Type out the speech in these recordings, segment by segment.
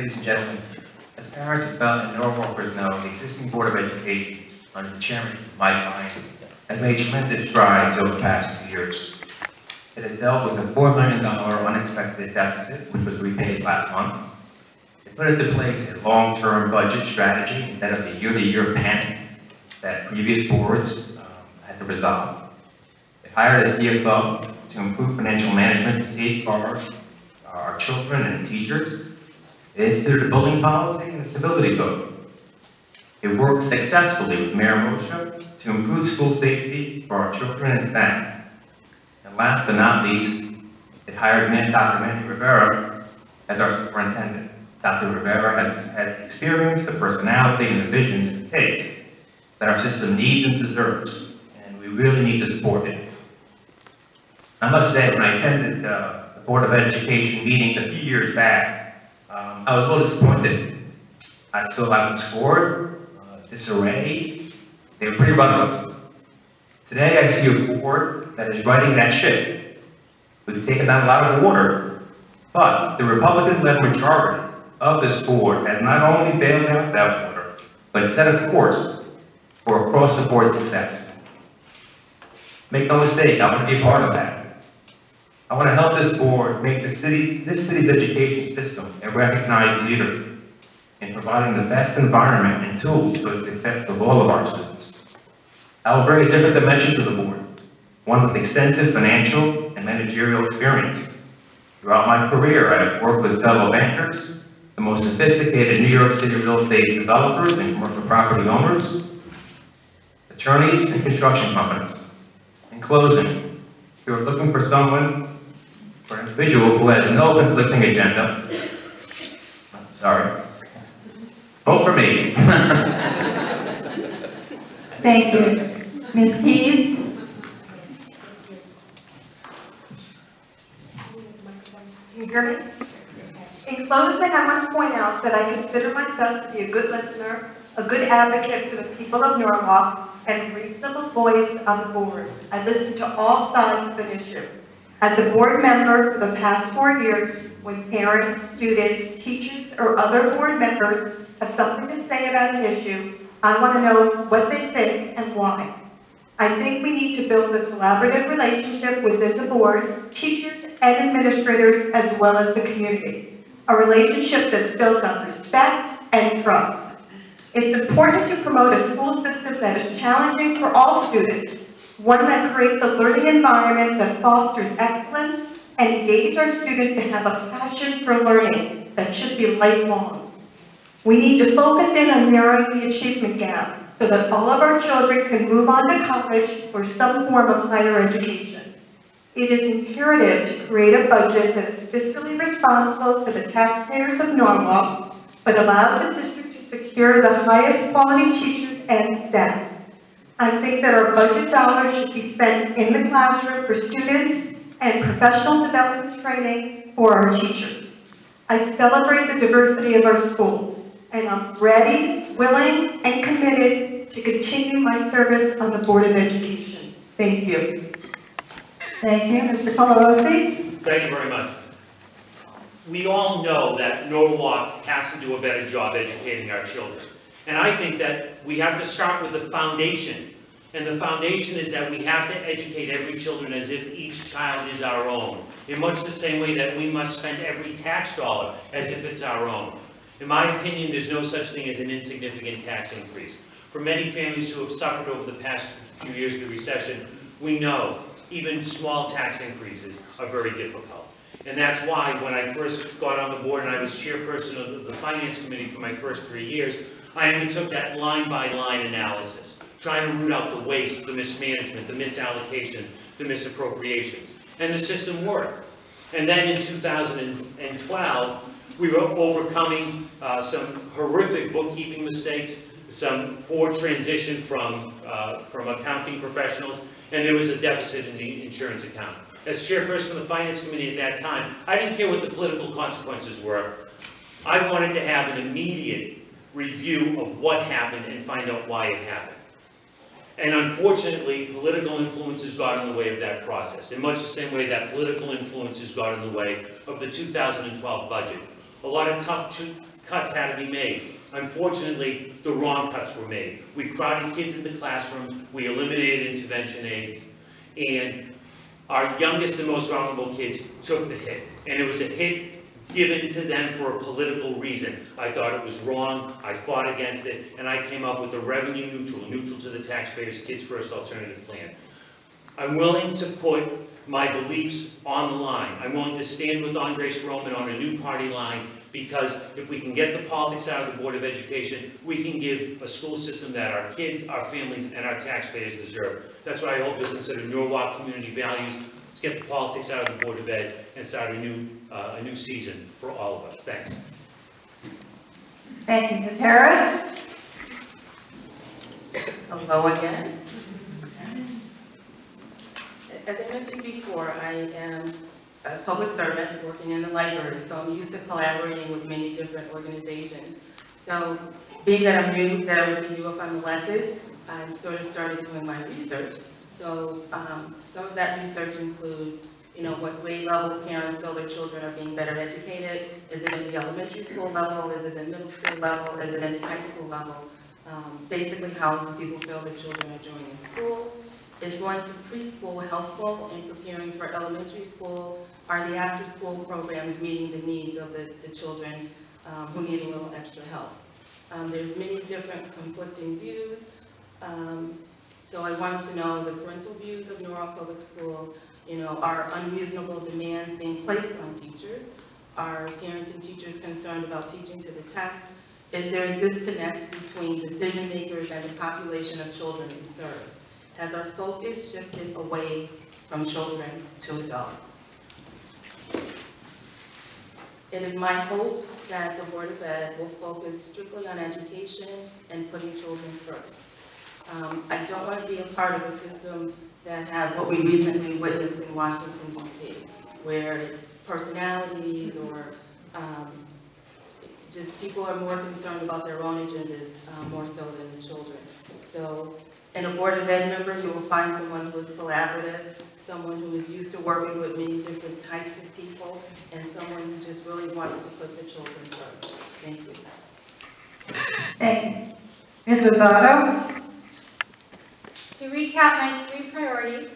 ladies and gentlemen, as parents of fellow Norwalkers know, the existing Board of Education, under the chairmanship of Mike Lyons, has made tremendous strides over the past 2 years. It has dealt with a $4 million unexpected deficit, which was repaid last month. It put into place a long-term budget strategy instead of the year-to-year panic that previous boards had to resolve. It hired a CFO to improve financial management to safeguard our children and teachers. It instituted a bullying policy and a civility code. It worked successfully with Mayor Moshe to improve school safety for our children and staff. And last but not least, it hired Dr. Mandy Rivera as our superintendent. Dr. Rivera has experienced the personality and the visions it takes that our system needs and deserves, and we really need to support it. I must say, when I attended the Board of Education meetings a few years back, I was a little disappointed. I still haven't scored, disarray. They were pretty rudderless. Today I see a board that is righting that ship. We've taken down a lot of water, but the Republican-led majority of this board has not only bailed out that water, but set a course for across-the-board success. Make no mistake, I want to be a part of that. I want to help this board make this city's education system a recognized leader in providing the best environment and tools for the success of all of our students. I will bring a different dimension to the board, one with extensive financial and managerial experience. Throughout my career, I have worked with fellow bankers, the most sophisticated New York City real estate developers and commercial property owners, attorneys, and construction companies. In closing, if you're looking for someone, for an individual who has no conflicting agenda, vote for me. Thank you. Ms. Keys? Can you hear me? In closing, I want to point out that I consider myself to be a good listener, a good advocate for the people of Norwalk, and a reasonable voice on the board. I listen to all sides of an issue. As a board member for the past 4 years, when parents, students, teachers, or other board members have something to say about an issue, I want to know what they think and why. I think we need to build a collaborative relationship within the board, teachers, and administrators, as well as the community. A relationship that's built on respect and trust. It's important to promote a school system that is challenging for all students, one that creates a learning environment that fosters excellence and engages our students to have a passion for learning that should be lifelong. We need to focus in on narrowing the achievement gap so that all of our children can move on to college or some form of higher education. It is imperative to create a budget that is fiscally responsible to the taxpayers of Norwalk, but allows the district to secure the highest quality teachers and staff. I think that our budget dollars should be spent in the classroom for students and professional development training for our teachers. I celebrate the diversity of our schools, and I'm ready, willing, and committed to continue my service on the Board of Education. Thank you. Thank you. Mr. Colorosi? Thank you very much. We all know that Norwalk has to do a better job educating our children. And I think that we have to start with the foundation. And the foundation is that we have to educate every children as if each child is our own, in much the same way that we must spend every tax dollar as if it's our own. In my opinion, there's no such thing as an insignificant tax increase. For many families who have suffered over the past few years of the recession, we know even small tax increases are very difficult. And that's why when I first got on the board and I was chairperson of the Finance Committee for my first 3 years, I undertook that line-by-line analysis, trying to root out the waste, the mismanagement, the misallocation, the misappropriations. And the system worked. And then in 2012, we were overcoming some horrific bookkeeping mistakes, some poor transition from accounting professionals, and there was a deficit in the insurance account. As chairperson of the Finance Committee at that time, I didn't care what the political consequences were. I wanted to have an immediate review of what happened and find out why it happened. And unfortunately, political influences got in the way of that process, in much the same way that political influences got in the way of the 2012 budget. A lot of tough cuts had to be made. Unfortunately, the wrong cuts were made. We crowded kids into classrooms, we eliminated intervention aides, and our youngest and most vulnerable kids took the hit. And it was a hit given to them for a political reason. I thought it was wrong, I fought against it, and I came up with a revenue neutral to the taxpayers, Kids First alternative plan. I'm willing to put my beliefs on the line. I'm willing to stand with Andres Roman on a new party line, because if we can get the politics out of the Board of Education, we can give a school system that our kids, our families, and our taxpayers deserve. That's why I hope you'll consider Norwalk community values. Let's get the politics out of the Board of Ed and start a new season for all of us. Thanks. Thank you. Ms. Harris? Hello again. As I mentioned before, I am a public servant working in the library, so I'm used to collaborating with many different organizations. So being that I'm new, that I would be new if I'm elected, I'm sort of started doing my research. So some of that research includes, what grade level parents feel their children are being better educated. Is it in the elementary school level? Is it in middle school level? Is it in the high school level? Basically how people feel their children are doing in school. Is going to preschool helpful in preparing for elementary school? Are the after-school programs meeting the needs of the children who need a little extra help? There's many different conflicting views. So I wanted to know the parental views of Norwalk Public School. Are unreasonable demands being placed on teachers? Are parents and teachers concerned about teaching to the test? Is there a disconnect between decision makers and the population of children we serve? Has our focus shifted away from children to adults? It is my hope that the Board of Ed will focus strictly on education and putting children first. I don't want to be a part of a system that has what we recently witnessed in Washington, D.C., where personalities or just people are more concerned about their own agendas more so than the children. So in a Board of Ed member, you will find someone who is collaborative, someone who is used to working with many different types of people, and someone who just really wants to put the children first. Thank you. Thank you. Ms. Rosado? To recap my 3 priorities,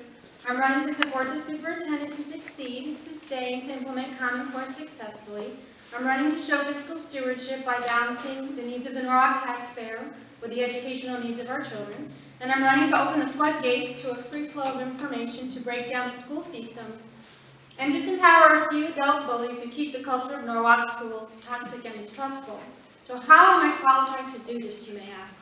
I'm running to support the superintendent to succeed, to stay, and to implement Common Core successfully. I'm running to show fiscal stewardship by balancing the needs of the Norwalk taxpayer with the educational needs of our children. And I'm running to open the floodgates to a free flow of information to break down the school fiefdoms and disempower a few adult bullies who keep the culture of Norwalk schools toxic and mistrustful. So how am I qualified to do this, you may ask?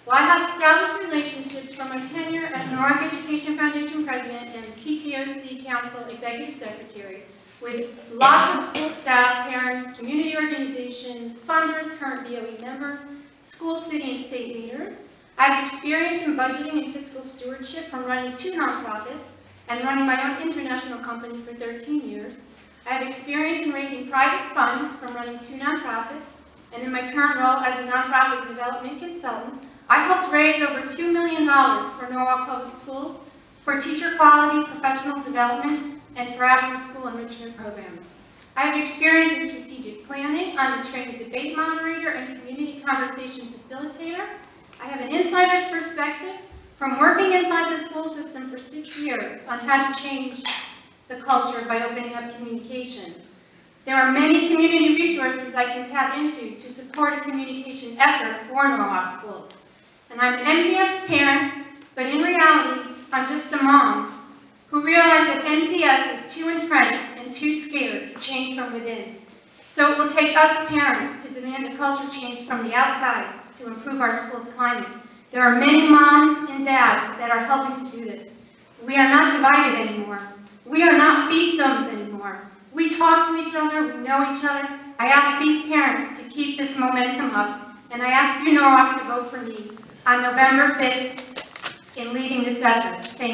Well, I have established relationships from my tenure as Norwalk Education Foundation President and PTOC Council Executive Secretary with lots of school staff, parents, community organizations, funders, current BOE members, school, city, and state leaders. I have experience in budgeting and fiscal stewardship from running 2 nonprofits and running my own international company for 13 years. I have experience in raising private funds from running 2 nonprofits, and in my current role as a nonprofit development consultant, I helped raise over $2 million for Norwalk Public Schools, for teacher quality, professional development, and for after-school enrichment programs. I have experience in strategic planning. I'm a trained debate moderator and community conversation facilitator. I have an insider's perspective from working inside the school system for 6 years on how to change the culture by opening up communications. There are many community resources I can tap into to support a communication effort for Norwalk schools. And I'm an NPS parent, but in reality, I'm just a mom who realized that NPS was too entrenched and too scared to change from within. So it will take us parents to demand a culture change from the outside to improve our school's climate. There are many moms and dads that are helping to do this. We are not divided anymore. We are not fiefdoms anymore. We talk to each other, we know each other. I ask these parents to keep this momentum up, and I ask you, Norwalk, to vote for me on November 5th in leading this effort. Thank you.